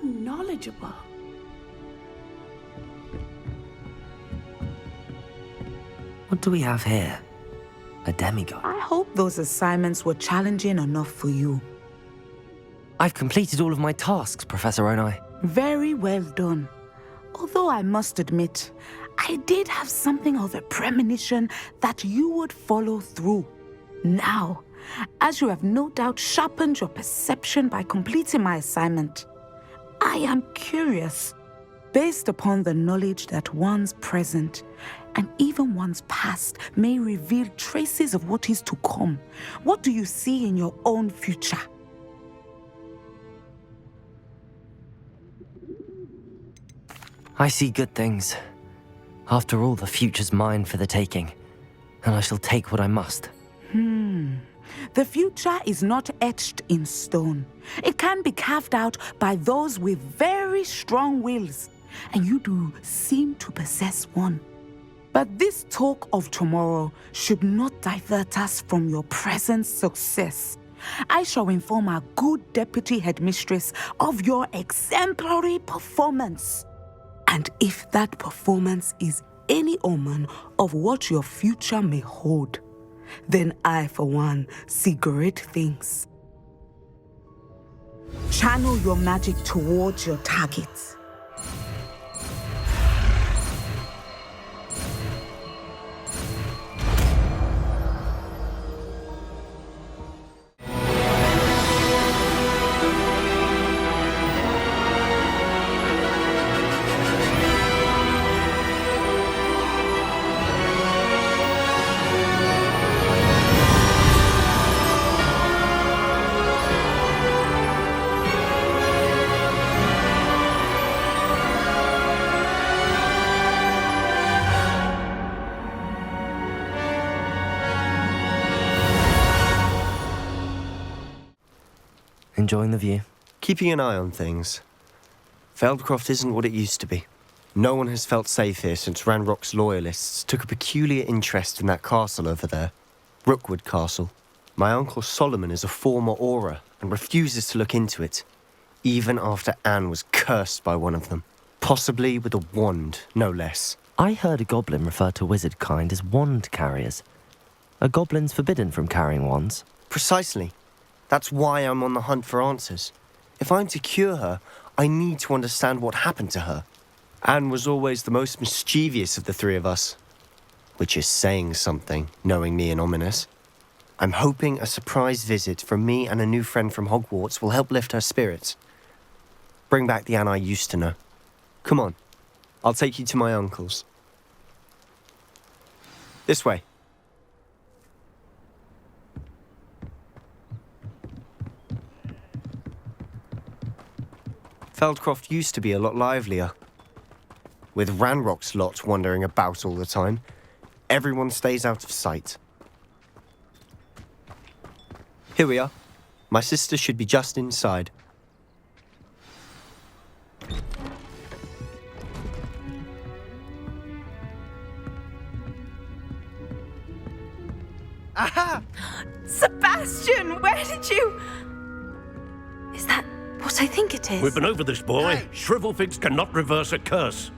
knowledgeable. What do we have here? A demigod. I hope those assignments were challenging enough for you. I've completed all of my tasks, Professor Onai. Very well done. Although I must admit, I did have something of a premonition that you would follow through. Now, as you have no doubt sharpened your perception by completing my assignment, I am curious, based upon the knowledge that one's present and even one's past may reveal traces of what is to come. What do you see in your own future? I see good things. After all, the future's mine for the taking, and I shall take what I must. The future is not etched in stone. It can be carved out by those with very strong wills, and you do seem to possess one. But this talk of tomorrow should not divert us from your present success. I shall inform our good deputy headmistress of your exemplary performance. And if that performance is any omen of what your future may hold, then I, for one, see great things. Channel your magic towards your targets. Enjoying the view? Keeping an eye on things. Feldcroft isn't what it used to be. No one has felt safe here since Ranrock's loyalists took a peculiar interest in that castle over there. Rookwood Castle. My uncle Solomon is a former Auror and refuses to look into it, even after Anne was cursed by one of them. Possibly with a wand, no less. I heard a goblin refer to wizard kind as wand carriers. Are goblins forbidden from carrying wands? Precisely. That's why I'm on the hunt for answers. If I'm to cure her, I need to understand what happened to her. Anne was always the most mischievous of the three of us. Which is saying something, knowing me and Ominous. I'm hoping a surprise visit from me and a new friend from Hogwarts will help lift her spirits. Bring back the Anne I used to know. Come on, I'll take you to my uncle's. This way. Feldcroft used to be a lot livelier. With Ranrock's lot wandering about all the time, everyone stays out of sight. Here we are. My sister should be just inside. Aha! Sebastian, where did you... Is that what I think it is? We've been over this, boy. Hey. Shrivelfigs cannot reverse a curse.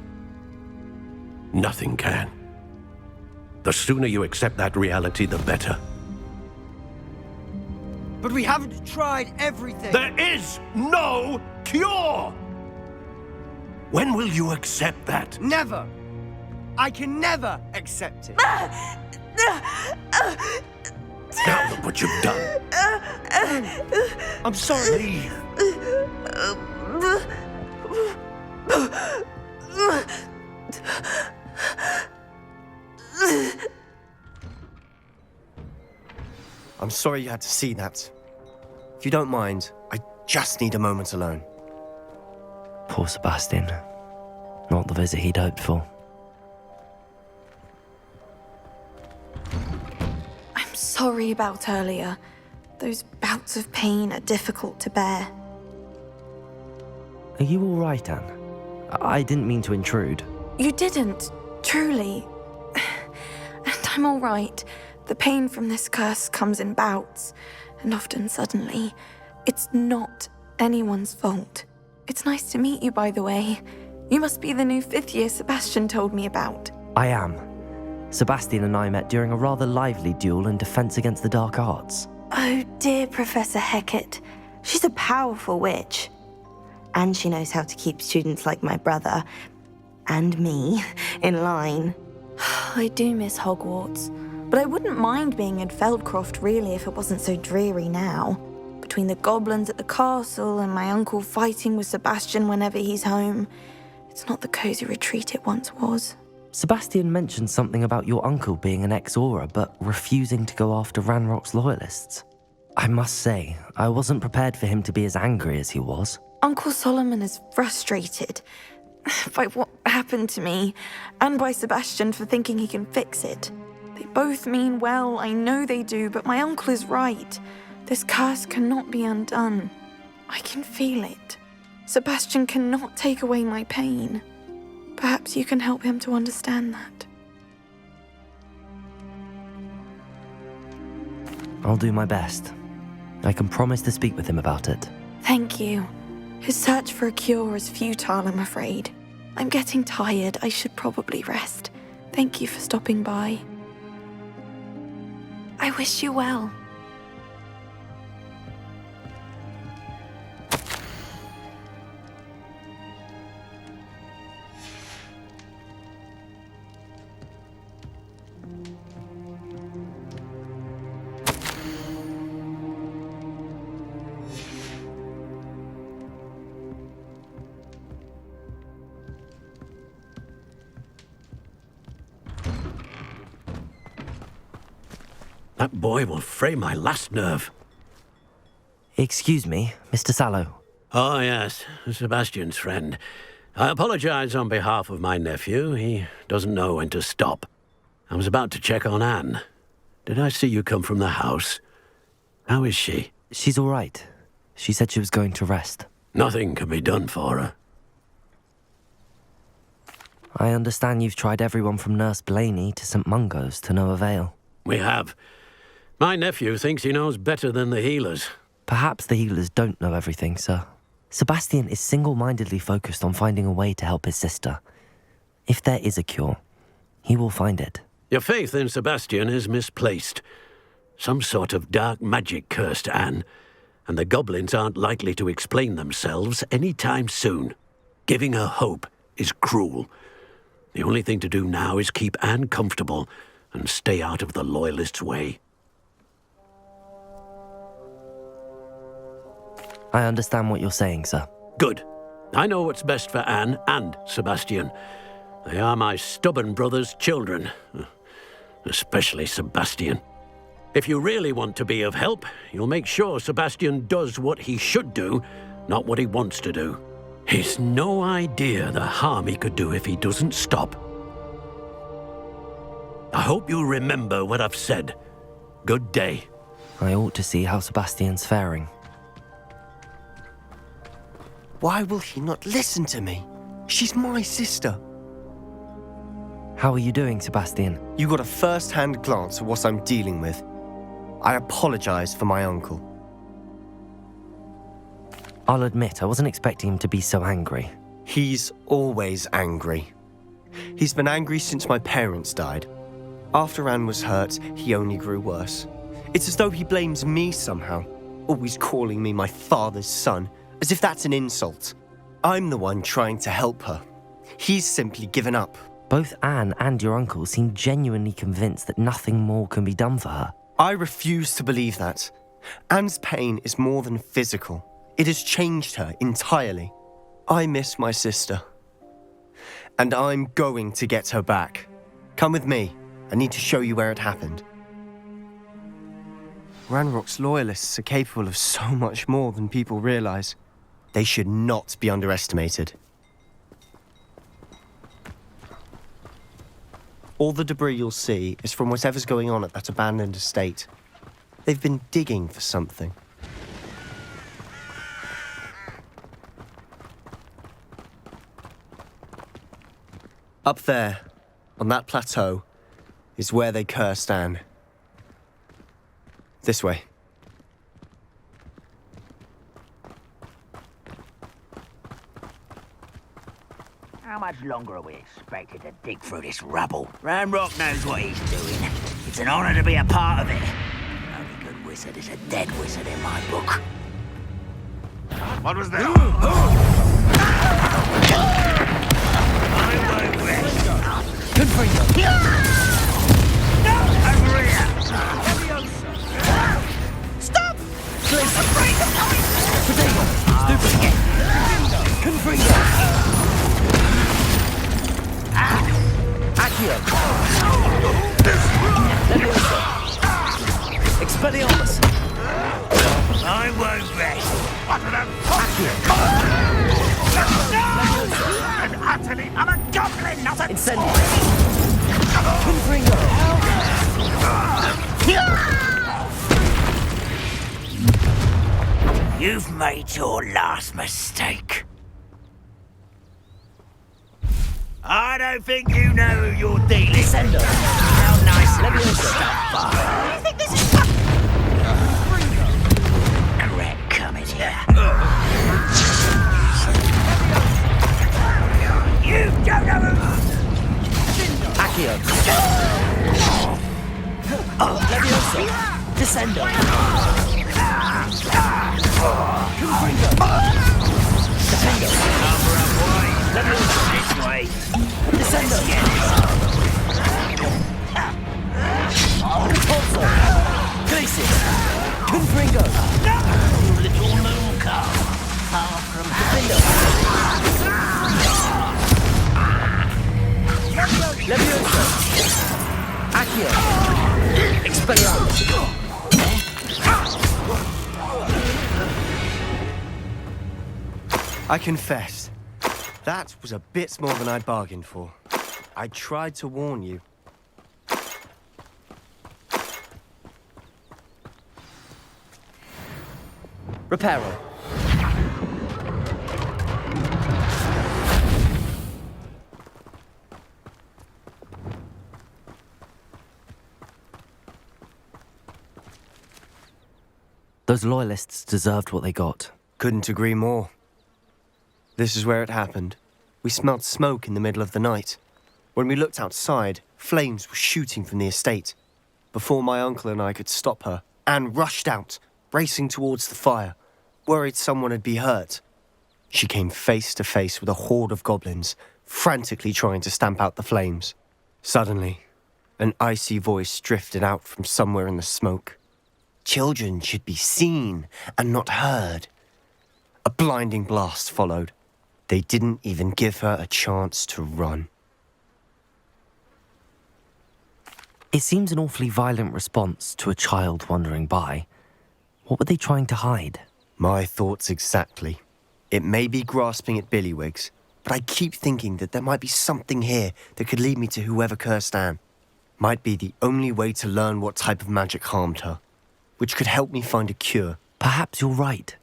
Nothing can. The sooner you accept that reality, the better. But we haven't tried everything. There is no cure! When will you accept that? Never! I can never accept it. Now look what you've done. I'm sorry. Leave. I'm sorry you had to see that. If you don't mind, I just need a moment alone. Poor Sebastian. Not the visit he'd hoped for. I'm sorry about earlier. Those bouts of pain are difficult to bear. Are you all right, Anne? I didn't mean to intrude. You didn't, truly. And I'm all right. The pain from this curse comes in bouts, and often suddenly. It's not anyone's fault. It's nice to meet you, by the way. You must be the new 5th year Sebastian told me about. I am. Sebastian and I met during a rather lively duel in Defense Against the Dark Arts. Oh dear, Professor Hecat. She's a powerful witch. And she knows how to keep students like my brother, and me, in line. I do miss Hogwarts, but I wouldn't mind being in Feldcroft really if it wasn't so dreary now. Between the goblins at the castle and my uncle fighting with Sebastian whenever he's home, it's not the cozy retreat it once was. Sebastian mentioned something about your uncle being an ex-Aura, but refusing to go after Ranrock's loyalists. I must say, I wasn't prepared for him to be as angry as he was. Uncle Solomon is frustrated by what happened to me, and by Sebastian for thinking he can fix it. They both mean well, I know they do, but my uncle is right. This curse cannot be undone. I can feel it. Sebastian cannot take away my pain. Perhaps you can help him to understand that. I'll do my best. I can promise to speak with him about it. Thank you. His search for a cure is futile, I'm afraid. I'm getting tired. I should probably rest. Thank you for stopping by. I wish you well. That boy will fray my last nerve. Excuse me, Mr. Sallow. Oh, yes, Sebastian's friend. I apologize on behalf of my nephew. He doesn't know when to stop. I was about to check on Anne. Did I see you come from the house? How is she? She's all right. She said she was going to rest. Nothing can be done for her. I understand you've tried everyone from Nurse Blaney to St. Mungo's to no avail. We have. My nephew thinks he knows better than the healers. Perhaps the healers don't know everything, sir. Sebastian is single-mindedly focused on finding a way to help his sister. If there is a cure, he will find it. Your faith in Sebastian is misplaced. Some sort of dark magic cursed Anne, and the goblins aren't likely to explain themselves any time soon. Giving her hope is cruel. The only thing to do now is keep Anne comfortable and stay out of the Loyalists' way. I understand what you're saying, sir. Good. I know what's best for Anne and Sebastian. They are my stubborn brother's children. Especially Sebastian. If you really want to be of help, you'll make sure Sebastian does what he should do, not what he wants to do. He's no idea the harm he could do if he doesn't stop. I hope you'll remember what I've said. Good day. I ought to see how Sebastian's faring. Why will he not listen to me? She's my sister. How are you doing, Sebastian? You got a first-hand glance at what I'm dealing with. I apologize for my uncle. I'll admit, I wasn't expecting him to be so angry. He's always angry. He's been angry since my parents died. After Anne was hurt, he only grew worse. It's as though he blames me somehow, always calling me my father's son, as if that's an insult. I'm the one trying to help her. He's simply given up. Both Anne and your uncle seem genuinely convinced that nothing more can be done for her. I refuse to believe that. Anne's pain is more than physical. It has changed her entirely. I miss my sister. And I'm going to get her back. Come with me. I need to show you where it happened. Ranrock's loyalists are capable of so much more than people realize. They should not be underestimated. All the debris you'll see is from whatever's going on at that abandoned estate. They've been digging for something. Up there, on that plateau, is where they cursed Anne. This way. How much longer are we expected to dig through this rubble? Ranrock knows what he's doing. It's an honor to be a part of it. Only good wizard is a dead wizard in my book. What was that? I won't rest. Good for you. Over here! Stop! Please. Break the point! Potato. Stupid. Confringo. Accio. Leviosa. Expelliarmus. I won't rest. Accio. And utterly, I'm a goblin, not a... Incendio. Confringo. You've made your last mistake. I don't think you know who you're dealing with. Descendo. How nice Leviosa. You think this is Correct coming here. You don't know who... Accio. Leviosa. Descendo. Confringo. Defendo. Cover up, boy. Leviosa. This way. Descendo. Repulsor. Glacius. Confringo. You little moon calf. Far from Defendo. Leviosa. Accio. Expelliarmus. I confess, that was a bit more than I'd bargained for. I tried to warn you. Reparo. Those loyalists deserved what they got. Couldn't agree more. This is where it happened. We smelled smoke in the middle of the night. When we looked outside, flames were shooting from the estate. Before my uncle and I could stop her, Anne rushed out, racing towards the fire, worried someone had been hurt. She came face to face with a horde of goblins, frantically trying to stamp out the flames. Suddenly, an icy voice drifted out from somewhere in the smoke. Children should be seen and not heard. A blinding blast followed. They didn't even give her a chance to run. It seems an awfully violent response to a child wandering by. What were they trying to hide? My thoughts exactly. It may be grasping at billywigs, but I keep thinking that there might be something here that could lead me to whoever cursed Anne. Might be the only way to learn what type of magic harmed her, which could help me find a cure. Perhaps you're right.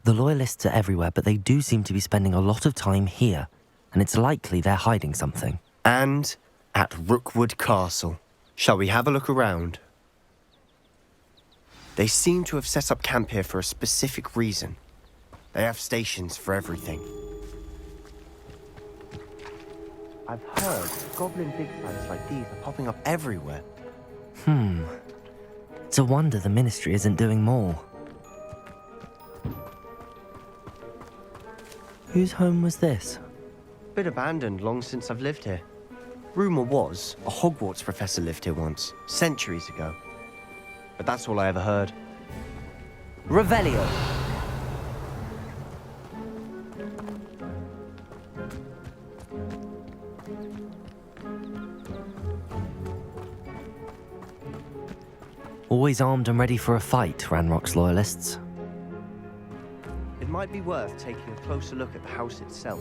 The loyalists are everywhere, but they do seem to be spending a lot of time here, and it's likely they're hiding something. And at Rookwood Castle. Shall we have a look around? They seem to have set up camp here for a specific reason. They have stations for everything. I've heard goblin dig sites like these are popping up everywhere. It's a wonder the Ministry isn't doing more. Whose home was this? Been abandoned long since I've lived here. Rumour was a Hogwarts professor lived here once, centuries ago. But that's all I ever heard. Revelio. Always armed and ready for a fight, Ranrock's loyalists. It might be worth taking a closer look at the house itself.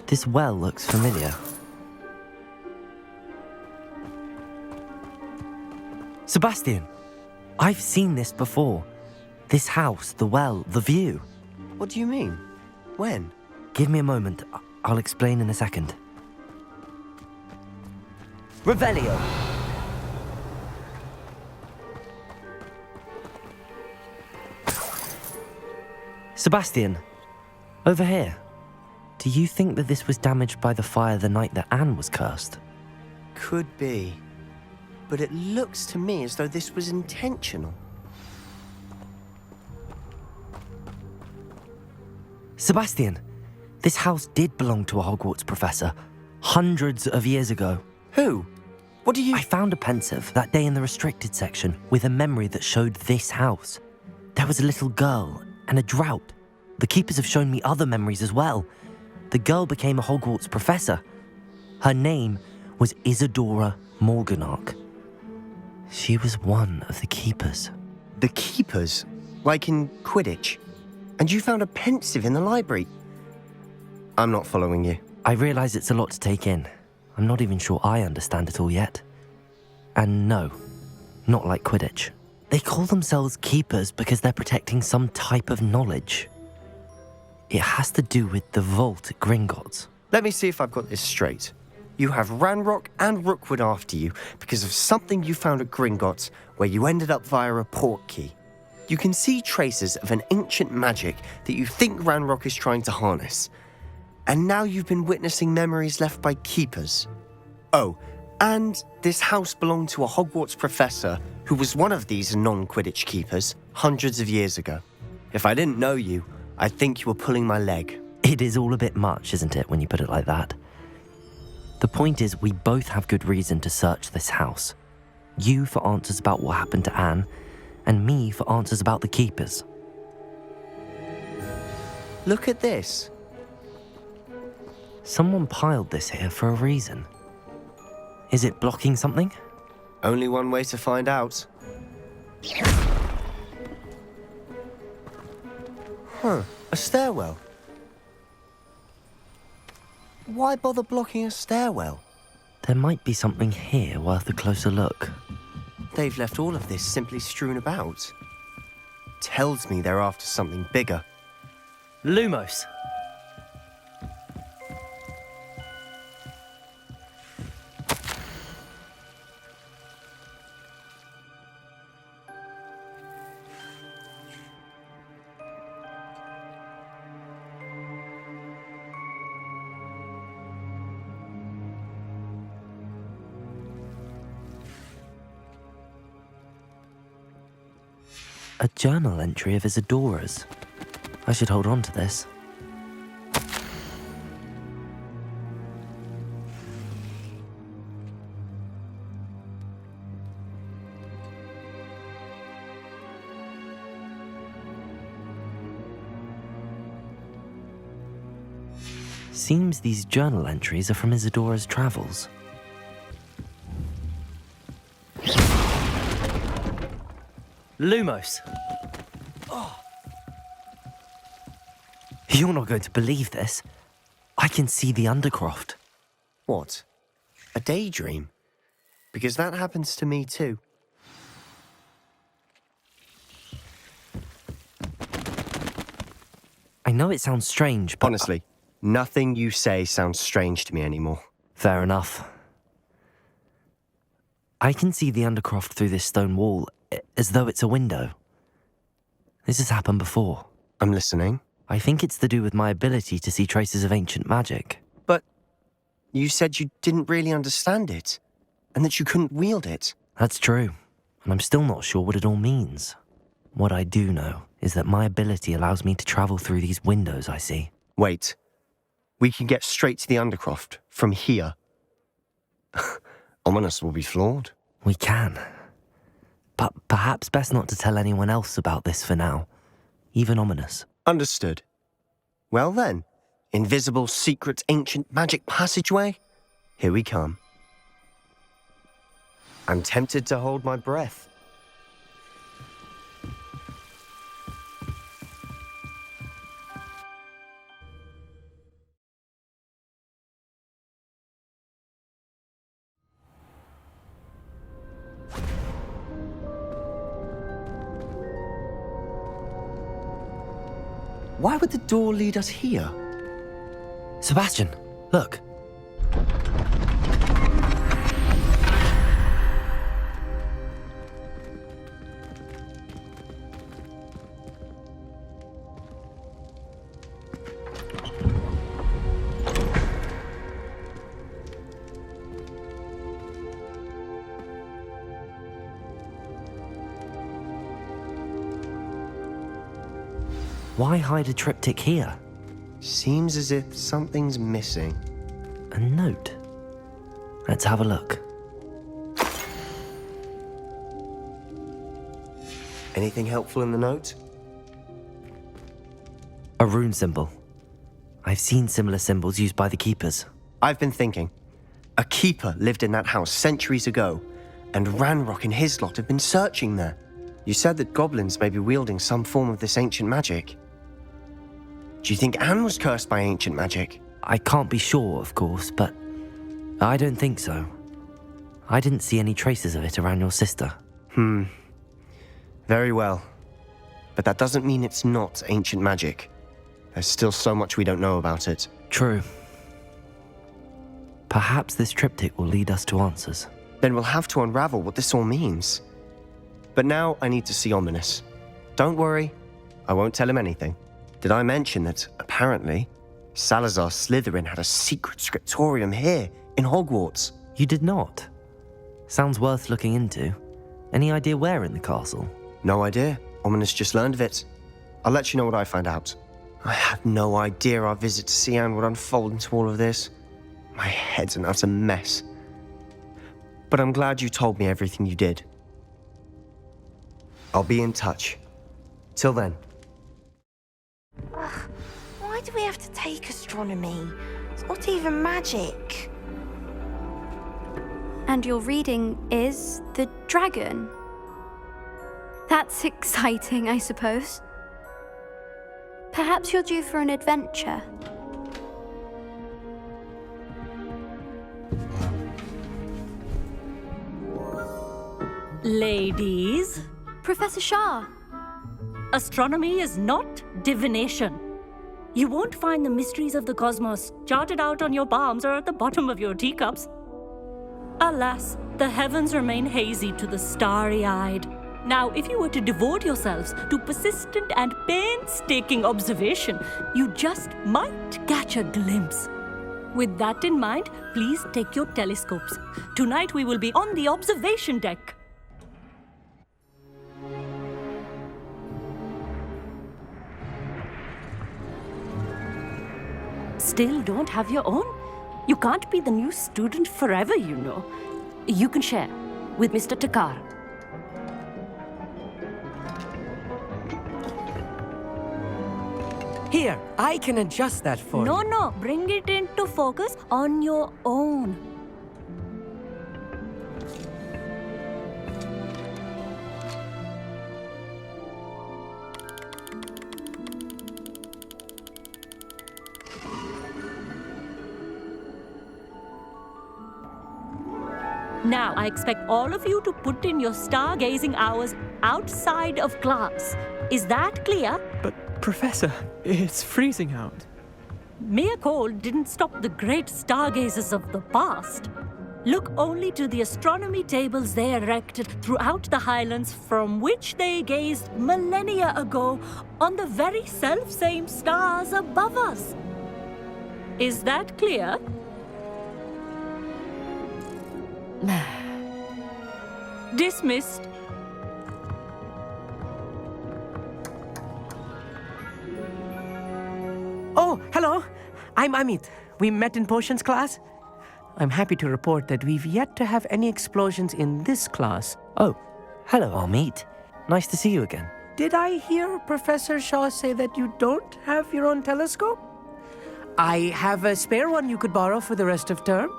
This well looks familiar. Sebastian! I've seen this before. This house, the well, the view. What do you mean? When? Give me a moment. I'll explain in a second. Revelio. Sebastian, over here. Do you think that this was damaged by the fire the night that Anne was cursed? Could be. But it looks to me as though this was intentional. Sebastian, this house did belong to a Hogwarts professor, hundreds of years ago. Who? What do you... I found a pensive that day in the restricted section with a memory that showed this house. There was a little girl and a drought. The keepers have shown me other memories as well. The girl became a Hogwarts professor. Her name was Isadora Morganach. She was one of the keepers. The keepers? Like in Quidditch? And you found a pensive in the library? I'm not following you. I realize it's a lot to take in. I'm not even sure I understand it all yet. And no, not like Quidditch. They call themselves keepers because they're protecting some type of knowledge. It has to do with the vault at Gringotts. Let me see if I've got this straight. You have Ranrock and Rookwood after you because of something you found at Gringotts where you ended up via a portkey. You can see traces of an ancient magic that you think Ranrock is trying to harness. And now you've been witnessing memories left by keepers. Oh, and this house belonged to a Hogwarts professor who was one of these non-Quidditch keepers hundreds of years ago. If I didn't know you, I'd think you were pulling my leg. It is all a bit much, isn't it, when you put it like that? The point is, we both have good reason to search this house. You for answers about what happened to Anne, and me for answers about the keepers. Look at this. Someone piled this here for a reason. Is it blocking something? Only one way to find out. Huh, a stairwell. Why bother blocking a stairwell? There might be something here worth a closer look. They've left all of this simply strewn about. Tells me they're after something bigger. Lumos! A journal entry of Isadora's. I should hold on to this. Seems these journal entries are from Isadora's travels. Lumos! Oh. You're not going to believe this. I can see the Undercroft. What? A daydream? Because that happens to me too. I know it sounds strange, but... Honestly, nothing you say sounds strange to me anymore. Fair enough. I can see the Undercroft through this stone wall, as though it's a window. This has happened before. I'm listening. I think it's to do with my ability to see traces of ancient magic. But you said you didn't really understand it, and that you couldn't wield it. That's true, and I'm still not sure what it all means. What I do know is that my ability allows me to travel through these windows I see. Wait. We can get straight to the Undercroft from here. Ominous will be flawed. We can. But perhaps best not to tell anyone else about this for now. Even Ominous. Understood. Well then, invisible, secret, ancient magic passageway? Here we come. I'm tempted to hold my breath. why would the door lead us here? Sebastian, look. Why hide a triptych here? Seems as if something's missing. A note. Let's have a look. Anything helpful in the note? A rune symbol. I've seen similar symbols used by the keepers. I've been thinking. A keeper lived in that house centuries ago, and Ranrock and his lot have been searching there. You said that goblins may be wielding some form of this ancient magic. Do you think Anne was cursed by ancient magic? I can't be sure, of course, but I don't think so. I didn't see any traces of it around your sister. Very well. But that doesn't mean it's not ancient magic. There's still so much we don't know about it. True. Perhaps this triptych will lead us to answers. Then we'll have to unravel what this all means. But now I need to see Ominous. Don't worry, I won't tell him anything. Did I mention that, apparently, Salazar Slytherin had a secret scriptorium here, in Hogwarts? You did not? Sounds worth looking into. Any idea where in the castle? No idea. Ominous just learned of it. I'll let you know what I find out. I had no idea our visit to Cian would unfold into all of this. My head's an utter mess. But I'm glad you told me everything you did. I'll be in touch. Till then. Why do we have to take astronomy? It's not even magic. And your reading is the dragon. That's exciting, I suppose. Perhaps you're due for an adventure. Ladies, Professor Shah. astronomy is not divination. You won't find the mysteries of the cosmos charted out on your palms or at the bottom of your teacups. Alas, the heavens remain hazy to the starry-eyed. Now, if you were to devote yourselves to persistent and painstaking observation, you just might catch a glimpse. With that in mind, please take your telescopes. Tonight we will be on the observation deck. Still don't have your own? You can't be the new student forever, you know. You can share with Mr. Takar. Here, I can adjust that for you. No, bring it into focus on your own. Now, I expect all of you to put in your stargazing hours outside of class. Is that clear? But, Professor, it's freezing out. Mere cold didn't stop the great stargazers of the past. Look only to the astronomy tables they erected throughout the Highlands from which they gazed millennia ago on the very self-same stars above us. Is that clear? Dismissed. Oh, hello. I'm Amit. We met in potions class. I'm happy to report that we've yet to have any explosions in this class. Oh, hello, Amit. Nice to see you again. Did I hear Professor Shaw say that you don't have your own telescope? I have a spare one you could borrow for the rest of term.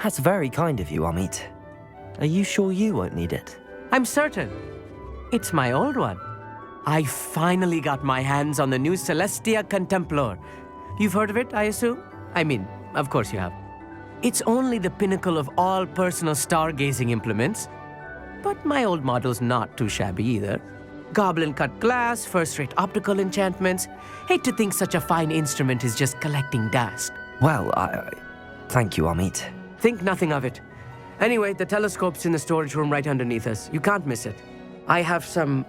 That's very kind of you, Amit. Are you sure you won't need it? I'm certain. It's my old one. I finally got my hands on the new Celestia Contemplar. You've heard of it, I assume? I mean, of course you have. It's only the pinnacle of all personal stargazing implements. But my old model's not too shabby either. Goblin-cut glass, first-rate optical enchantments. Hate to think such a fine instrument is just collecting dust. Well, thank you, Amit. Think nothing of it. Anyway, the telescope's in the storage room right underneath us. You can't miss it. I have some,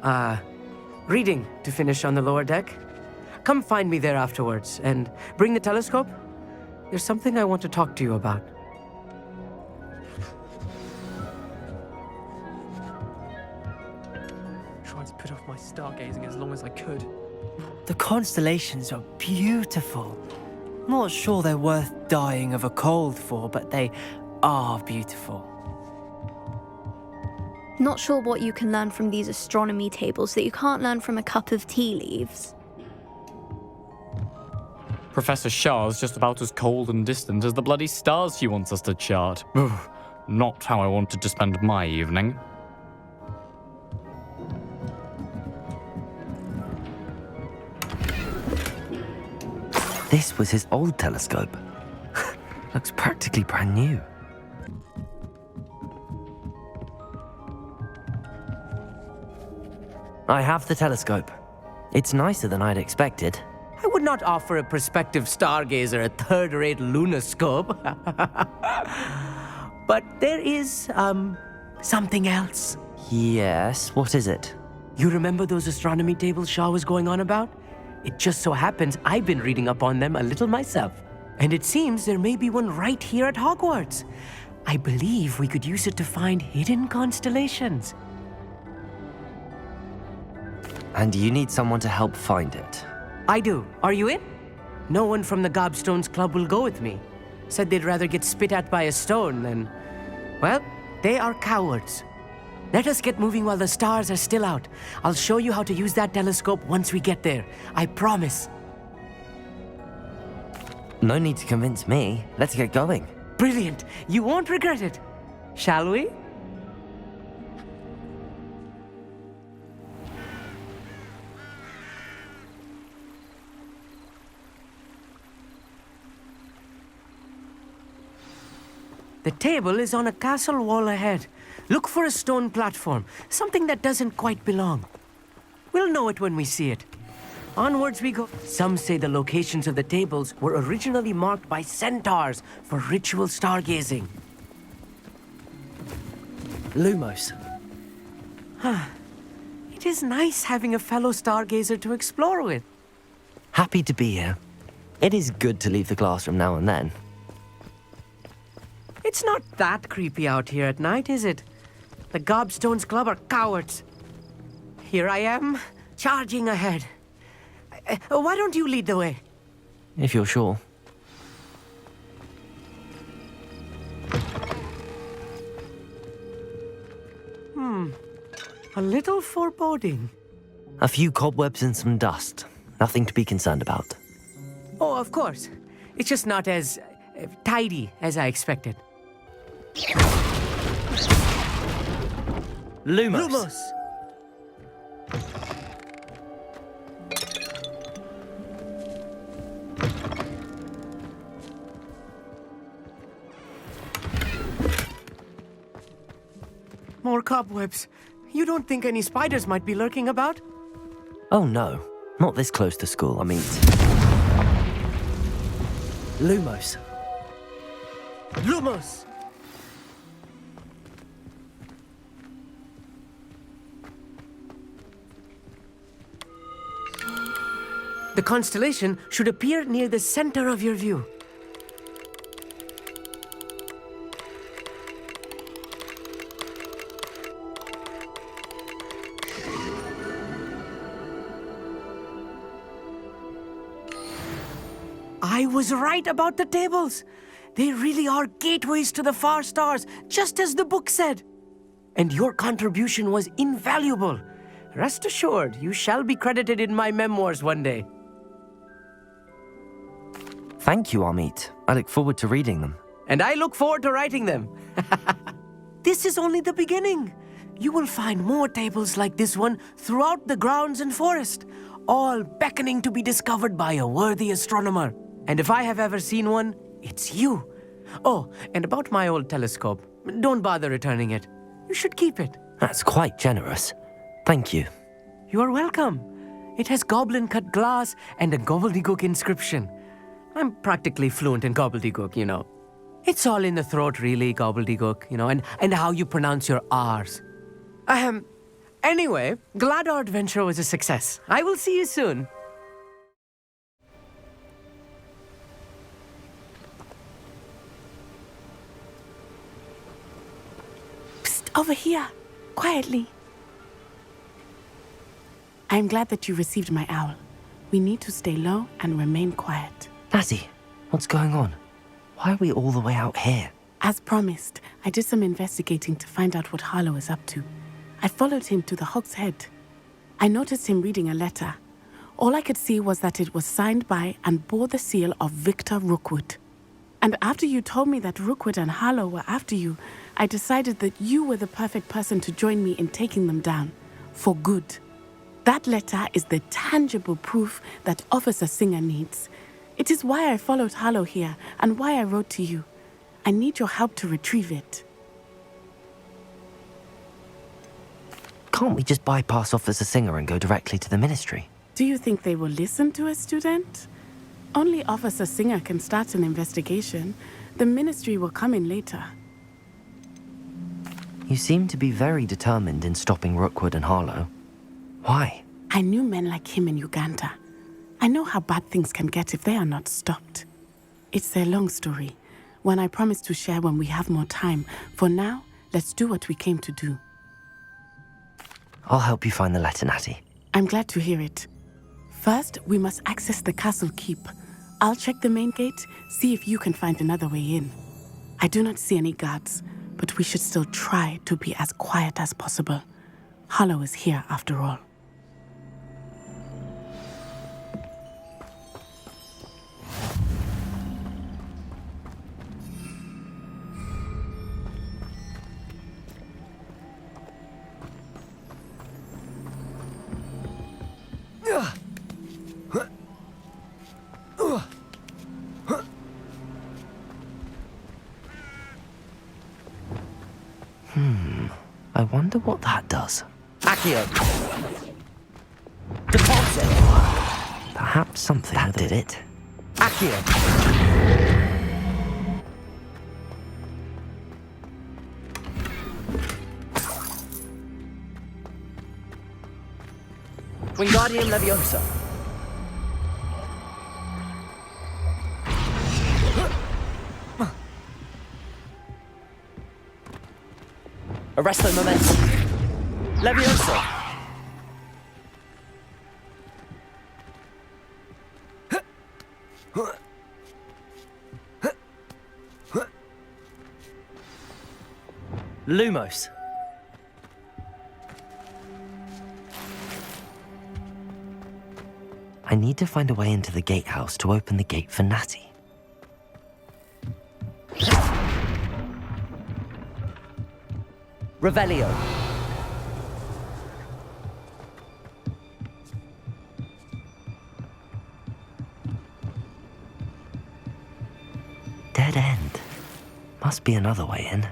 reading to finish on the lower deck. Come find me there afterwards, and bring the telescope. There's something I want to talk to you about. Tried to put off my stargazing as long as I could. The constellations are beautiful. Not sure they're worth dying of a cold for, but they are beautiful. Not sure what you can learn from these astronomy tables that you can't learn from a cup of tea leaves. Professor Shah's just about as cold and distant as the bloody stars she wants us to chart. Ugh, not how I wanted to spend my evening. This was his old telescope. Looks practically brand new. I have the telescope. It's nicer than I'd expected. I would not offer a prospective stargazer a third-rate lunoscope. But there is, something else. Yes, what is it? You remember those astronomy tables Shah was going on about? It just so happens I've been reading up on them a little myself. And it seems there may be one right here at Hogwarts. I believe we could use it to find hidden constellations. And you need someone to help find it. I do. Are you in? No one from the Gobstones Club will go with me. Said they'd rather get spit at by a stone than... Well, they are cowards. Let us get moving while the stars are still out. I'll show you how to use that telescope once we get there. I promise. No need to convince me. Let's get going. Brilliant. You won't regret it. Shall we? The table is on a castle wall ahead. Look for a stone platform, something that doesn't quite belong. We'll know it when we see it. Onwards we go. Some say the locations of the tables were originally marked by centaurs for ritual stargazing. Lumos. It is nice having a fellow stargazer to explore with. Happy to be here. It is good to leave the classroom now and then. It's not that creepy out here at night, is it? The Gobstones Club are cowards. Here I am, charging ahead. Why don't you lead the way? If you're sure. A little foreboding. A few cobwebs and some dust. Nothing to be concerned about. Oh, of course. It's just not as tidy as I expected. Lumos. Lumos! More cobwebs. You don't think any spiders might be lurking about? Oh no, not this close to school, I mean. Lumos. Lumos! The constellation should appear near the center of your view. I was right about the tables. They really are gateways to the far stars, just as the book said. And your contribution was invaluable. Rest assured, you shall be credited in my memoirs one day. Thank you, Amit. I look forward to reading them. And I look forward to writing them. This is only the beginning. You will find more tables like this one throughout the grounds and forest, all beckoning to be discovered by a worthy astronomer. And if I have ever seen one, it's you. Oh, and about my old telescope, don't bother returning it. You should keep it. That's quite generous. Thank you. You are welcome. It has goblin-cut glass and a gobbledygook inscription. I'm practically fluent in gobbledygook, you know. It's all in the throat, really, gobbledygook, you know, and how you pronounce your R's. Anyway, glad our adventure was a success. I will see you soon. Psst, over here, quietly. I'm glad that you received my owl. We need to stay low and remain quiet. Natty, what's going on? Why are we all the way out here? As promised, I did some investigating to find out what Harlow is up to. I followed him to the Hog's Head. I noticed him reading a letter. All I could see was that it was signed by and bore the seal of Victor Rookwood. And after you told me that Rookwood and Harlow were after you, I decided that you were the perfect person to join me in taking them down. For good. That letter is the tangible proof that Officer Singer needs. It is why I followed Harlow here and why I wrote to you. I need your help to retrieve it. Can't we just bypass Officer Singer and go directly to the Ministry? Do you think they will listen to a student? Only Officer Singer can start an investigation. The Ministry will come in later. You seem to be very determined in stopping Rookwood and Harlow. Why? I knew men like him in Uganda. I know how bad things can get if they are not stopped. It's a long story, one I promise to share when we have more time. For now, let's do what we came to do. I'll help you find the letter, Natty. I'm glad to hear it. First, we must access the castle keep. I'll check the main gate, see if you can find another way in. I do not see any guards, but we should still try to be as quiet as possible. Harlow is here after all. I wonder what that does. Accio. Deposit! Perhaps something that did it. Accio. Wingardium Leviosa. Arresto Momentum. Leviosa. Lumos. I need to find a way into the gatehouse to open the gate for Natty. Revelio. Dead end. Must be another way in.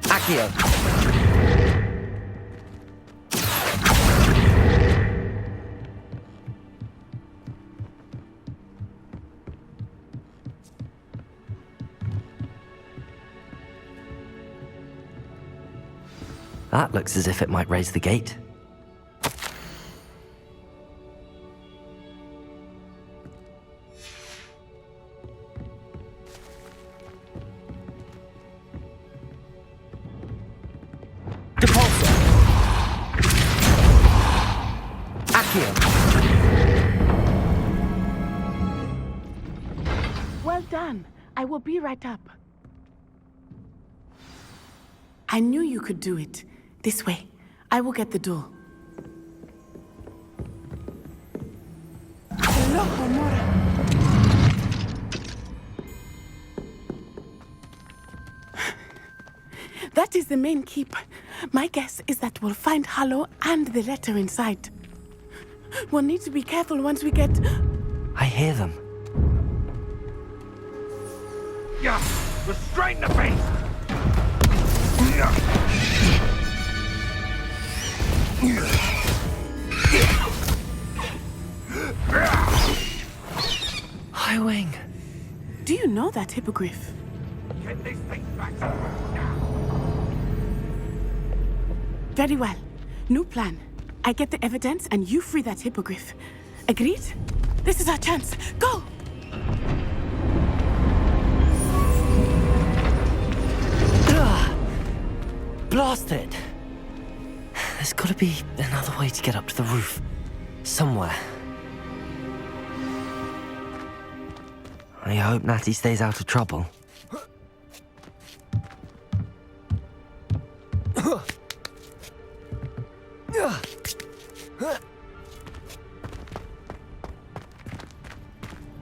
Accio. That looks as if it might raise the gate. Well done. I will be right up. I knew you could do it. This way. I will get the door. Hello, Amora. That is the main keep. My guess is that we'll find Hallow and the letter inside. We'll need to be careful once we get... I hear them. Yeah, restrain the beast! Highwing. Do you know that hippogriff? Get this thing back. Very well. New plan. I get the evidence and you free that hippogriff. Agreed? This is our chance. Go! Blast it! There's gotta be another way to get up to the roof. Somewhere. I hope Natty stays out of trouble.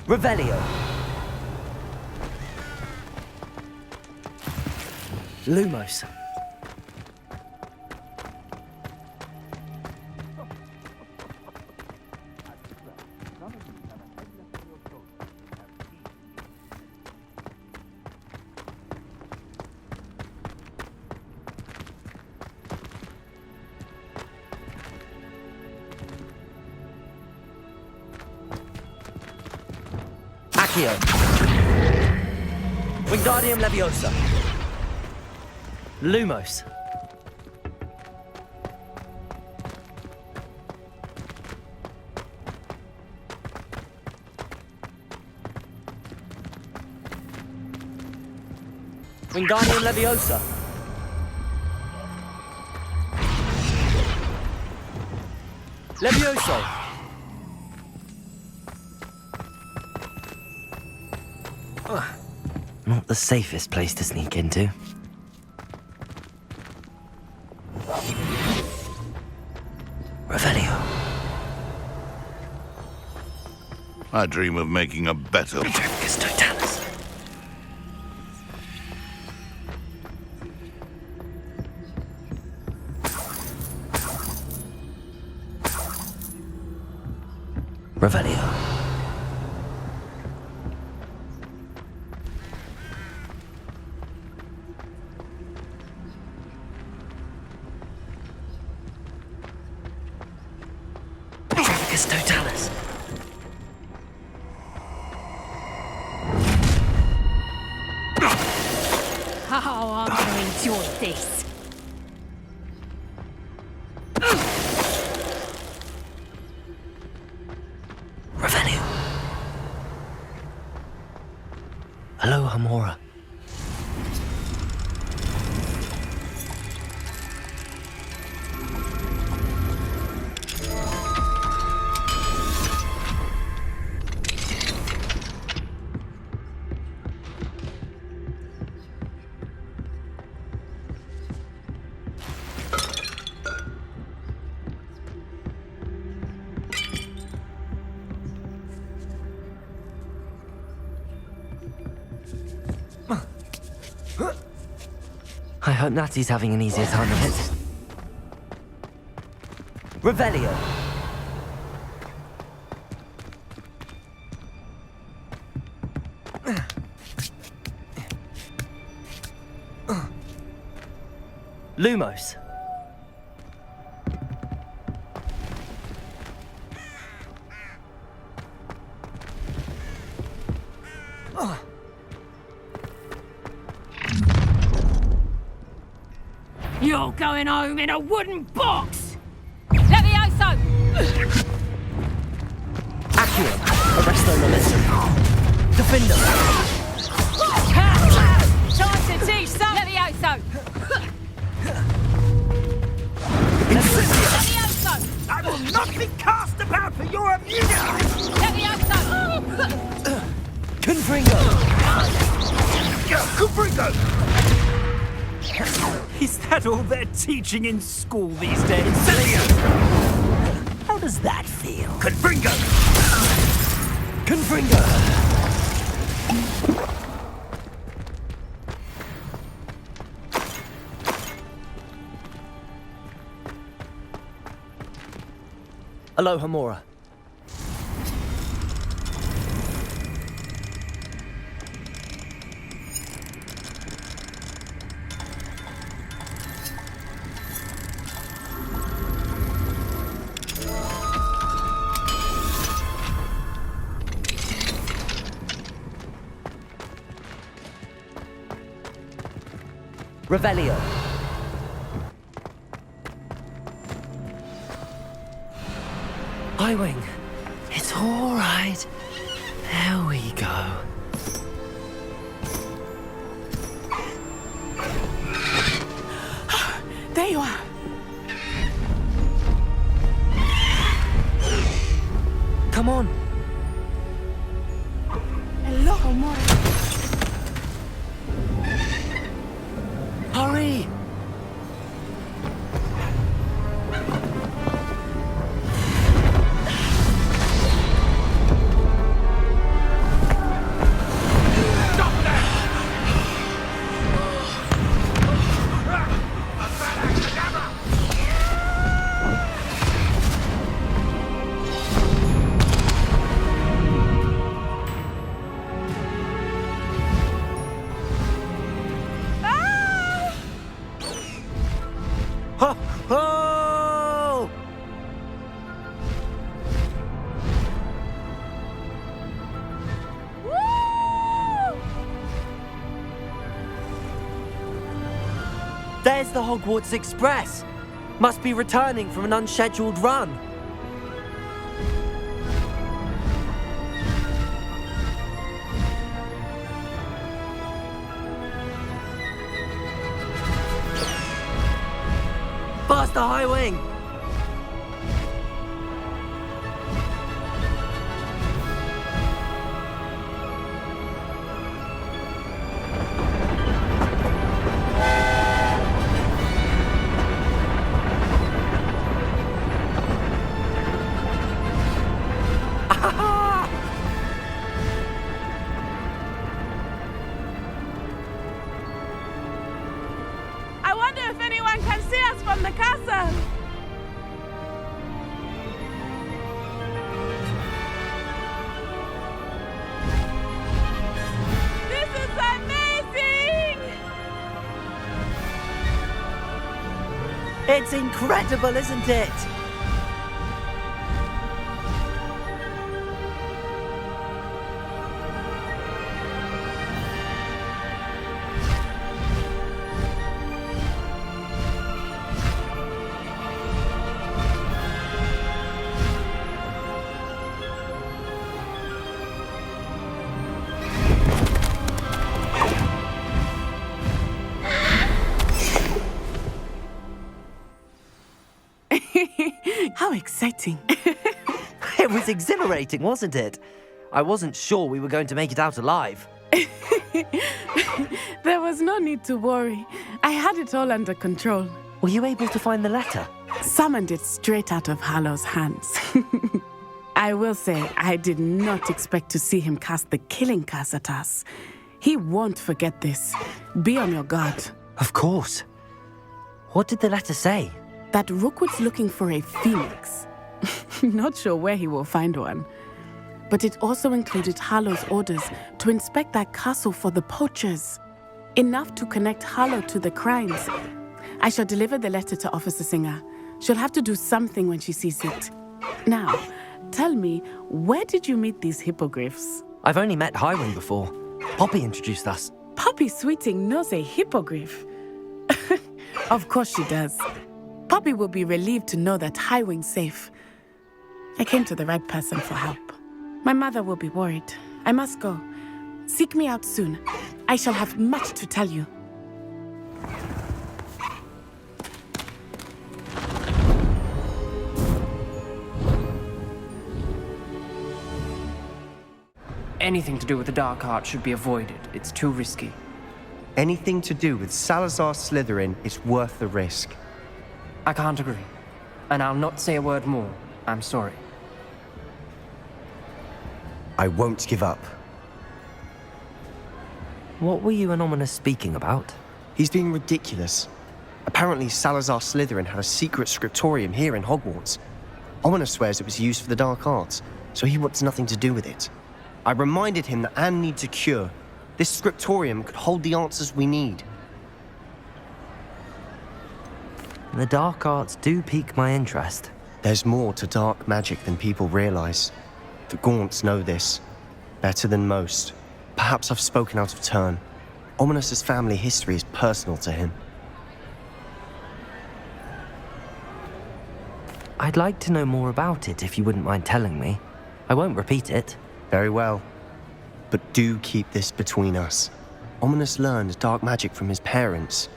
Revelio. Lumos. Wingardium Leviosa. Lumos. Wingardium Leviosa. Levioso. Not the safest place to sneak into. Revelio. I dream of making a better... Totalis. Revelio. Totalis. How am I going to endure this? Revelio. Hello, Hamora. I hope Natty's having an easier time of it. Revelio. Lumos. You're going home in a wooden box! Levioso! Accio. Arresto Momentum. Defender. Time to teach some Levioso! Levioso! I will not be cast about for your immunity! Levioso! Confringo. Confringo! Is that all they're teaching in school these days? How does that feel? Confringo! Confringo! Aloha, Mora. Revelio. Highwing. It's all right. There we go. There you are. Come on. Hello, Mora. Hurry! Ho! Ho! There's the Hogwarts Express. Must be returning from an unscheduled run. Faster, High Wing! I wonder if anyone can see us from the castle. This is amazing! It's incredible, isn't it? How exciting. It was exhilarating, wasn't it? I wasn't sure we were going to make it out alive. There was no need to worry. I had it all under control. Were you able to find the letter? Summoned it straight out of Hallow's hands. I will say, I did not expect to see him cast the killing curse at us. He won't forget this. Be on your guard. Of course. What did the letter say? That Rookwood's looking for a phoenix. Not sure where he will find one. But it also included Hallow's orders to inspect that castle for the poachers. Enough to connect Hallow to the crimes. I shall deliver the letter to Officer Singer. She'll have to do something when she sees it. Now, tell me, where did you meet these hippogriffs? I've only met Highwing before. Poppy introduced us. Poppy Sweeting knows a hippogriff. Of course she does. Poppy will be relieved to know that Highwing's safe. I came to the right person for help. My mother will be worried. I must go. Seek me out soon. I shall have much to tell you. Anything to do with the dark art should be avoided. It's too risky. Anything to do with Salazar Slytherin is worth the risk. I can't agree. And I'll not say a word more. I'm sorry. I won't give up. What were you and Ominous speaking about? He's being ridiculous. Apparently, Salazar Slytherin had a secret scriptorium here in Hogwarts. Ominous swears it was used for the dark arts, so he wants nothing to do with it. I reminded him that Anne needs a cure. This scriptorium could hold the answers we need. The dark arts do pique my interest. There's more to dark magic than people realize. The Gaunts know this better than most. Perhaps I've spoken out of turn. Ominous's family history is personal to him. I'd like to know more about it if you wouldn't mind telling me. I won't repeat it. Very well. But do keep this between us. Ominous learned dark magic from his parents.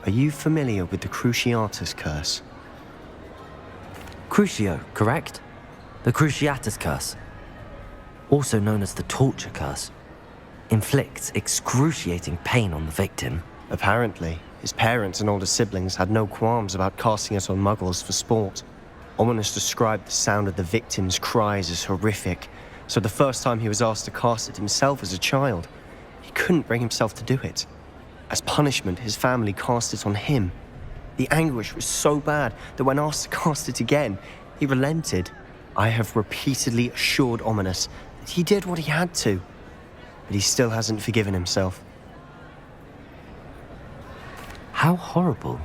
Are you familiar with the Cruciatus Curse? Crucio, correct? The Cruciatus Curse. Also known as the Torture Curse. Inflicts excruciating pain on the victim. Apparently, his parents and older siblings had no qualms about casting it on muggles for sport. Ominous described the sound of the victim's cries as horrific, so the first time he was asked to cast it himself as a child, he couldn't bring himself to do it. As punishment, his family cast it on him. The anguish was so bad that when asked to cast it again, he relented. I have repeatedly assured Ominous that he did what he had to, but he still hasn't forgiven himself. How horrible.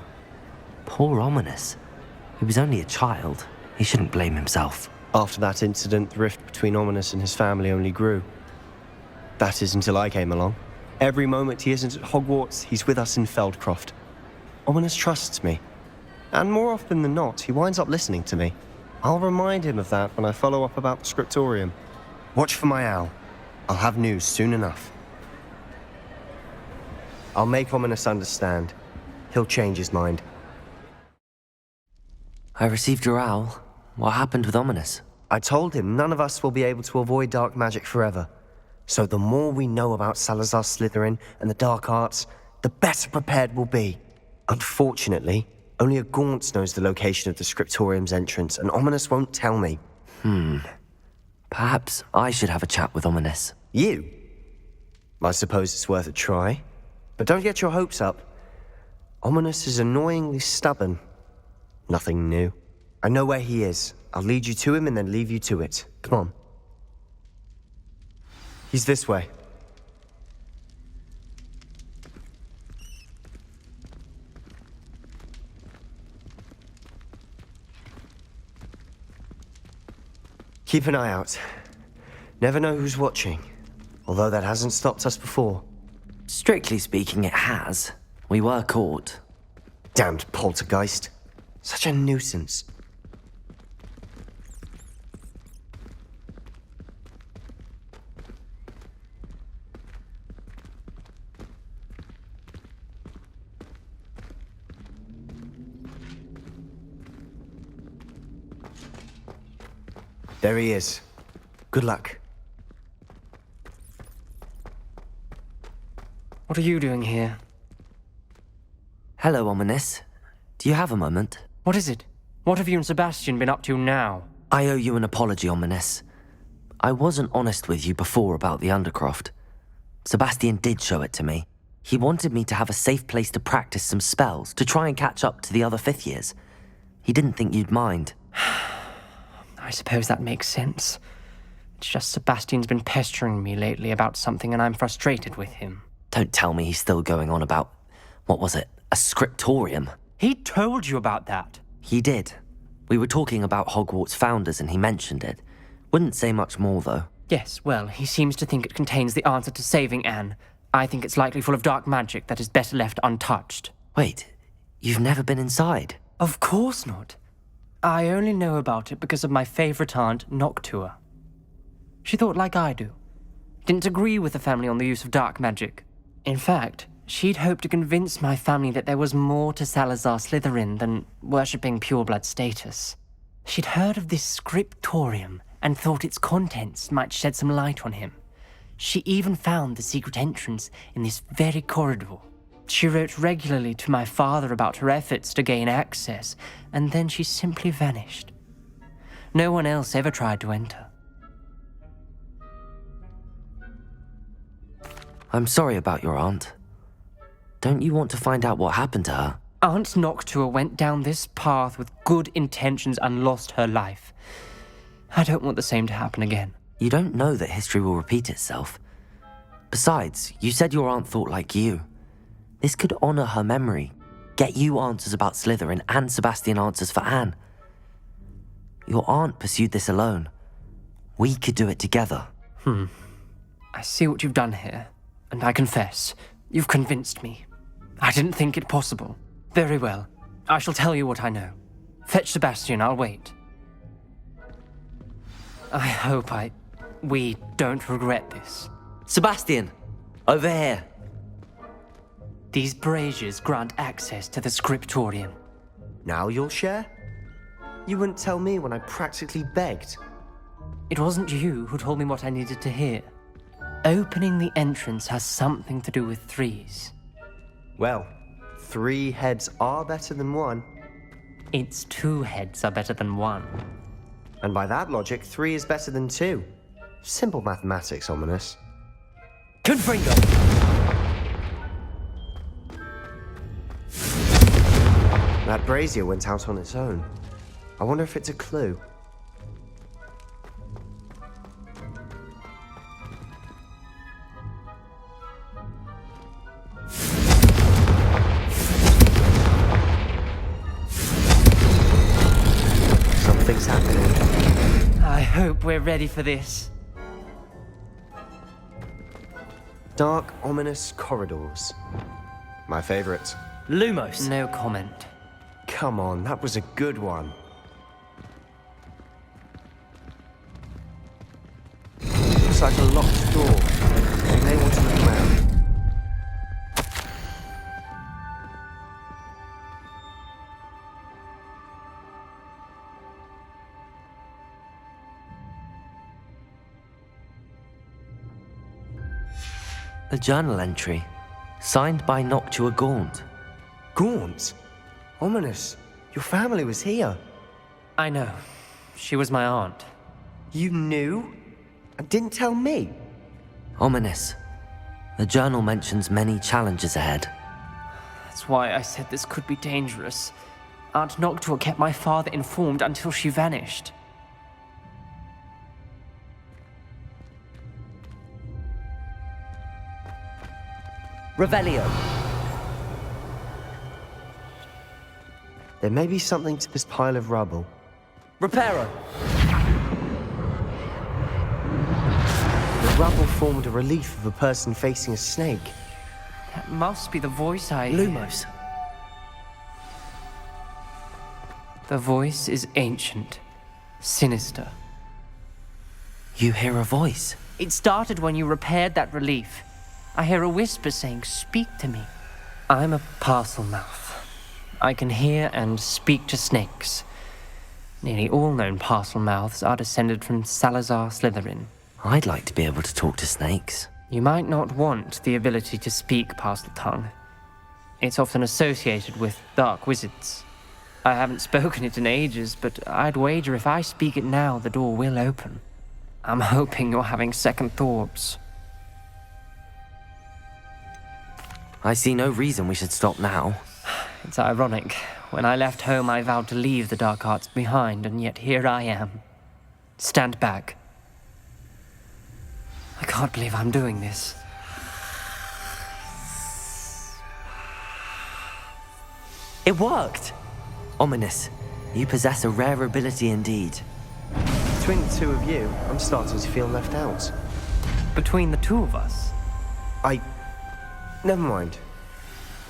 Poor Ominous. He was only a child. He shouldn't blame himself. After that incident, the rift between Ominous and his family only grew. That is until I came along. Every moment he isn't at Hogwarts, he's with us in Feldcroft. Ominous trusts me. And more often than not, he winds up listening to me. I'll remind him of that when I follow up about the scriptorium. Watch for my owl. I'll have news soon enough. I'll make Ominous understand. He'll change his mind. I received your owl. What happened with Ominous? I told him none of us will be able to avoid dark magic forever. So the more we know about Salazar Slytherin and the dark arts, the better prepared we'll be. Unfortunately, only a Gaunt knows the location of the scriptorium's entrance, and Ominous won't tell me. Perhaps I should have a chat with Ominous. You? I suppose it's worth a try. But don't get your hopes up. Ominous is annoyingly stubborn. Nothing new. I know where he is. I'll lead you to him and then leave you to it. Come on. He's this way. Keep an eye out. Never know who's watching. Although that hasn't stopped us before. Strictly speaking, it has. We were caught. Damned poltergeist. Such a nuisance. There he is. Good luck. What are you doing here? Hello, Ominous. Do you have a moment? What is it? What have you and Sebastian been up to now? I owe you an apology, Ominous. I wasn't honest with you before about the Undercroft. Sebastian did show it to me. He wanted me to have a safe place to practice some spells, to try and catch up to the other fifth years. He didn't think you'd mind. I suppose that makes sense. It's just Sebastian's been pestering me lately about something and I'm frustrated with him. Don't tell me he's still going on about, what was it, a scriptorium? He told you about that. He did. We were talking about Hogwarts founders and he mentioned it. Wouldn't say much more, though. Yes, well, he seems to think it contains the answer to saving Anne. I think it's likely full of dark magic that is better left untouched. Wait, you've never been inside? Of course not. I only know about it because of my favorite aunt, Noctua. She thought like I do. Didn't agree with the family on the use of dark magic. In fact, she'd hoped to convince my family that there was more to Salazar Slytherin than worshipping pureblood status. She'd heard of this scriptorium and thought its contents might shed some light on him. She even found the secret entrance in this very corridor. She wrote regularly to my father about her efforts to gain access, and then she simply vanished. No one else ever tried to enter. I'm sorry about your aunt. Don't you want to find out what happened to her? Aunt Noctua went down this path with good intentions and lost her life. I don't want the same to happen again. You don't know that history will repeat itself. Besides, you said your aunt thought like you. This could honor her memory, get you answers about Slytherin and Sebastian answers for Anne. Your aunt pursued this alone. We could do it together. I see what you've done here, and I confess, you've convinced me. I didn't think it possible. Very well. I shall tell you what I know. Fetch Sebastian, I'll wait. I hope we don't regret this. Sebastian! Over here! These braziers grant access to the scriptorium. Now you'll share? You wouldn't tell me when I practically begged. It wasn't you who told me what I needed to hear. Opening the entrance has something to do with threes. Well, 3 heads are better than 1. It's 2 heads are better than 1. And by that logic, 3 is better than 2. Simple mathematics, Ominous. Confringo! That brazier went out on its own. I wonder if it's a clue. Something's happening. I hope we're ready for this. Dark, ominous corridors. My favorite. Lumos. No comment. Come on, that was a good one. Looks like a locked door. You may want to look around. A journal entry, signed by Noctua Gaunt. Gaunt? Ominous. Your family was here. I know. She was my aunt. You knew? And didn't tell me? Ominous. The journal mentions many challenges ahead. That's why I said this could be dangerous. Aunt Noctua kept my father informed until she vanished. Revelio. There may be something to this pile of rubble. Reparo. The rubble formed a relief of a person facing a snake. That must be the voice I... Lumos. The voice is ancient, sinister. You hear a voice? It started when you repaired that relief. I hear a whisper saying, "Speak to me." I'm a parcel mouth. I can hear and speak to snakes. Nearly all known parcel mouths are descended from Salazar Slytherin. I'd like to be able to talk to snakes. You might not want the ability to speak parcel tongue. It's often associated with dark wizards. I haven't spoken it in ages, but I'd wager if I speak it now, the door will open. I'm hoping you're having second thoughts. I see no reason we should stop now. It's ironic. When I left home, I vowed to leave the dark arts behind, and yet here I am. Stand back. I can't believe I'm doing this. It worked! Ominous, you possess a rare ability indeed. Between the two of you, I'm starting to feel left out. Between the two of us? Never mind.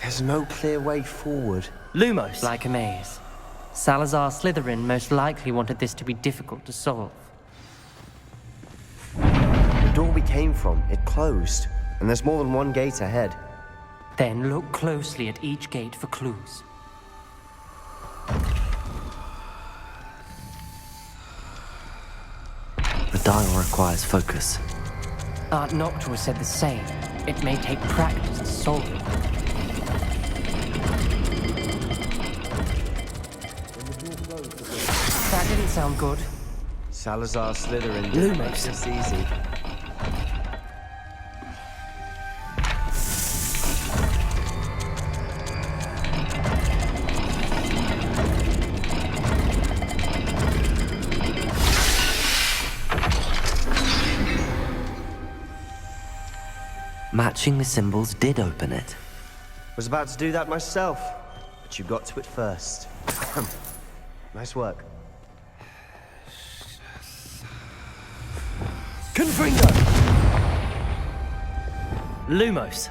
There's no clear way forward. Lumos. Like a maze. Salazar Slytherin most likely wanted this to be difficult to solve. The door we came from, it closed. And there's more than one gate ahead. Then look closely at each gate for clues. The dial requires focus. Aunt Noctua said the same. It may take practice to solve it. That didn't sound good. Salazar Slytherin didn't make this easy. Matching the symbols did open it. Was about to do that myself, but you got to it first. Nice work. Confringo! Lumos.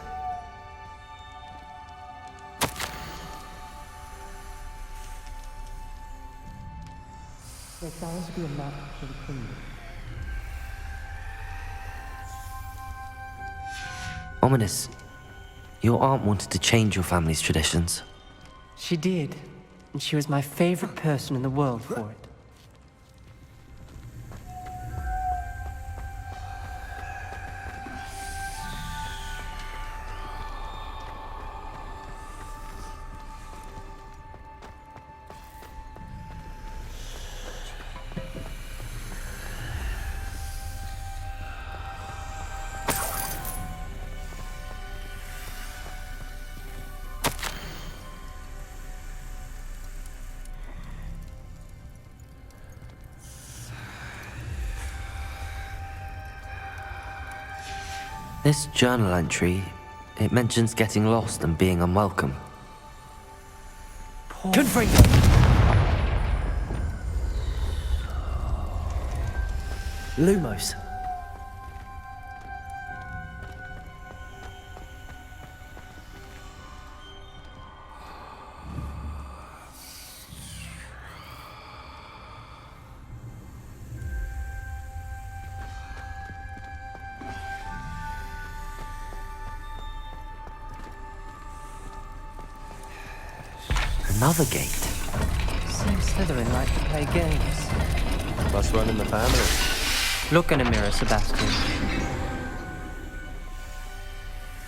There sounds to be a map for the kingdom. Ominous. Your aunt wanted to change your family's traditions. She did, and she was my favorite person in the world for it. This journal entry, it mentions getting lost and being unwelcome. Confringo! Lumos. Another gate. Seems Slytherin like to play games. Must run in the family. Look in a mirror, Sebastian.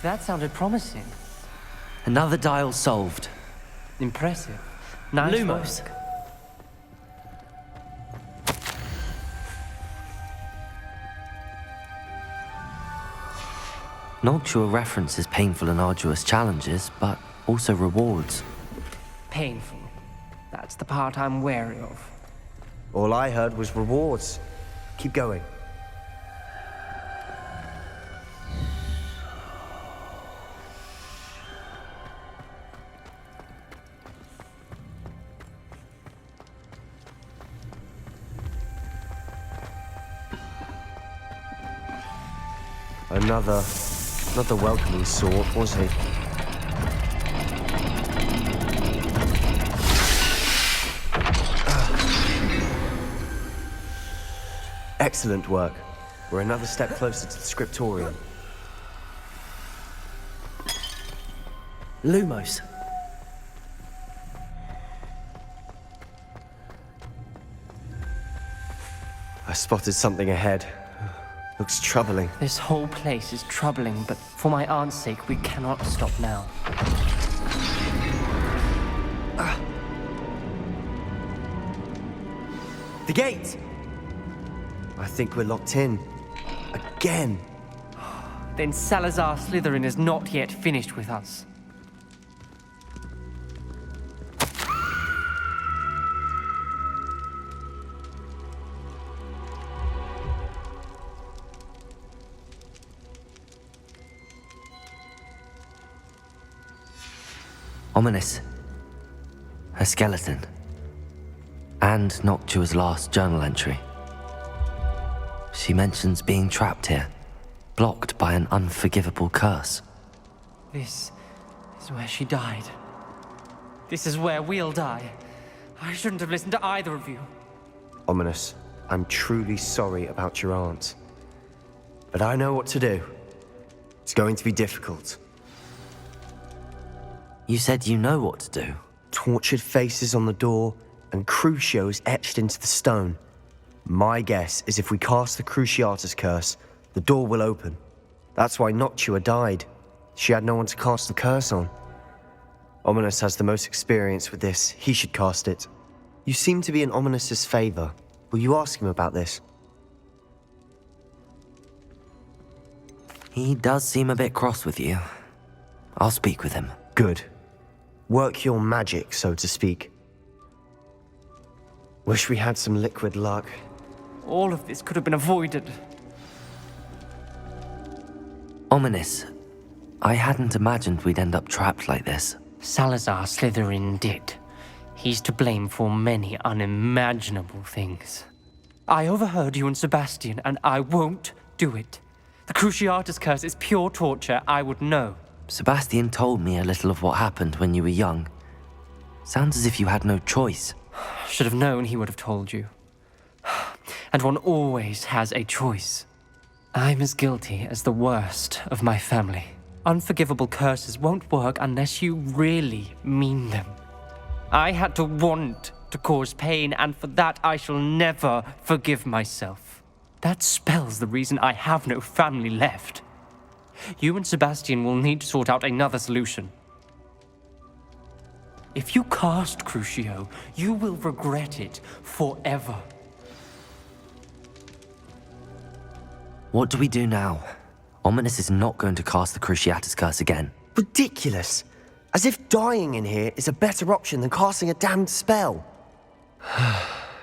That sounded promising. Another dial solved. Impressive. Nice Lumos. work. Noctua references painful and arduous challenges, but also rewards. Painful. That's the part I'm wary of. All I heard was rewards. Keep going. Another, not the welcoming sort, was he? Excellent work. We're another step closer to the scriptorium. Lumos. I spotted something ahead. Looks troubling. This whole place is troubling, but for my aunt's sake, we cannot stop now. The gate! I think we're locked in. Again. Then Salazar Slytherin is not yet finished with us. Ominous. Her skeleton. And Noctua's last journal entry. She mentions being trapped here, blocked by an unforgivable curse. This is where she died. This is where we'll die. I shouldn't have listened to either of you. Ominous, I'm truly sorry about your aunt. But I know what to do. It's going to be difficult. You said you know what to do. Tortured faces on the door and Crucios etched into the stone. My guess is if we cast the Cruciatus curse, the door will open. That's why Noctua died. She had no one to cast the curse on. Ominous has the most experience with this. He should cast it. You seem to be in Ominous's favor. Will you ask him about this? He does seem a bit cross with you. I'll speak with him. Good. Work your magic, so to speak. Wish we had some liquid luck. All of this could have been avoided. Ominous, I hadn't imagined we'd end up trapped like this. Salazar Slytherin did. He's to blame for many unimaginable things. I overheard you and Sebastian, and I won't do it. The Cruciatus curse is pure torture, I would know. Sebastian told me a little of what happened when you were young. Sounds as if you had no choice. Should have known he would have told you. And one always has a choice. I'm as guilty as the worst of my family. Unforgivable curses won't work unless you really mean them. I had to want to cause pain, and for that I shall never forgive myself. That spells the reason I have no family left. You and Sebastian will need to sort out another solution. If you cast Crucio, you will regret it forever. What do we do now? Ominous is not going to cast the Cruciatus curse again. Ridiculous! As if dying in here is a better option than casting a damned spell.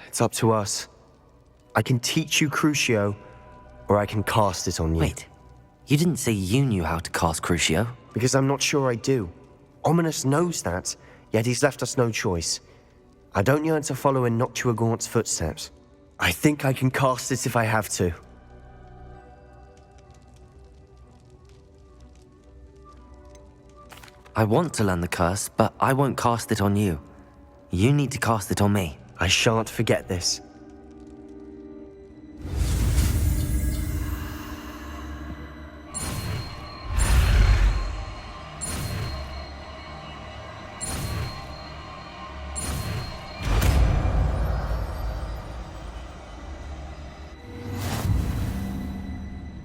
It's up to us. I can teach you Crucio, or I can cast it on you. Wait, you didn't say you knew how to cast Crucio? Because I'm not sure I do. Ominous knows that, yet he's left us no choice. I don't yearn to follow in Noctua Gaunt's footsteps. I think I can cast it if I have to. I want to learn the curse, but I won't cast it on you. You need to cast it on me. I shan't forget this.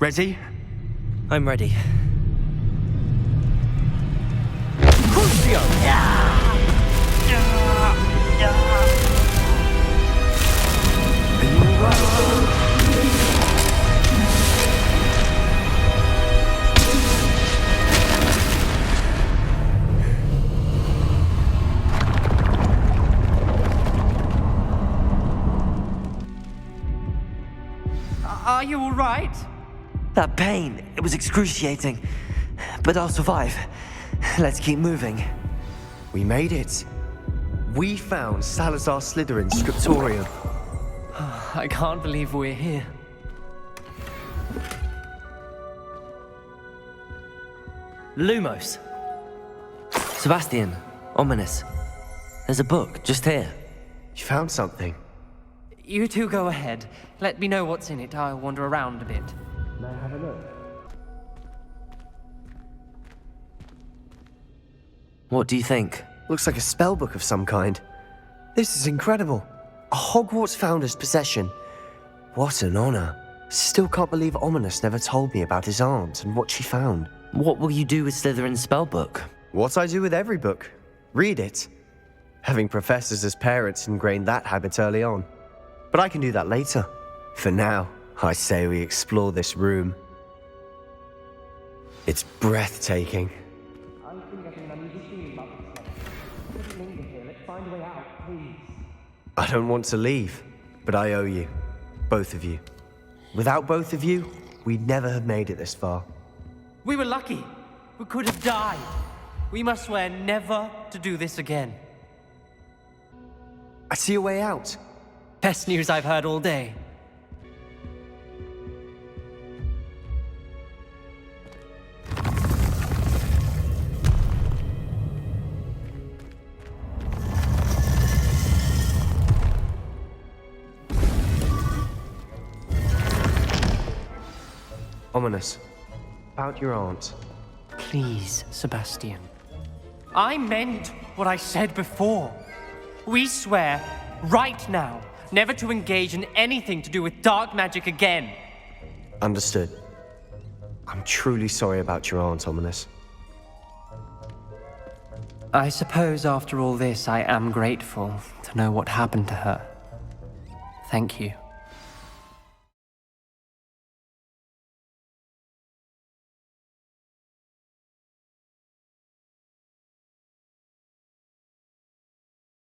Ready? I'm ready. Are you all right? That pain, it was excruciating. But I'll survive. Let's keep moving. We made it. We found Salazar Slytherin's scriptorium. I can't believe we're here. Lumos. Sebastian, Ominous. There's a book just here. You found something? You two go ahead. Let me know what's in it. I'll wander around a bit. May I have a look? What do you think? Looks like a spellbook of some kind. This is incredible. A Hogwarts founder's possession. What an honor. Still can't believe Ominous never told me about his aunt and what she found. What will you do with Slytherin's spellbook? What I do with every book. Read it. Having professors as parents ingrained that habit early on. But I can do that later. For now, I say we explore this room. It's breathtaking. I don't want to leave, but I owe you. Both of you. Without both of you, we'd never have made it this far. We were lucky. We could have died. We must swear never to do this again. I see a way out. Best news I've heard all day. Ominous. About your aunt. Please, Sebastian. I meant what I said before. We swear, right now, never to engage in anything to do with dark magic again. Understood. I'm truly sorry about your aunt, Ominous. I suppose after all this, I am grateful to know what happened to her. Thank you.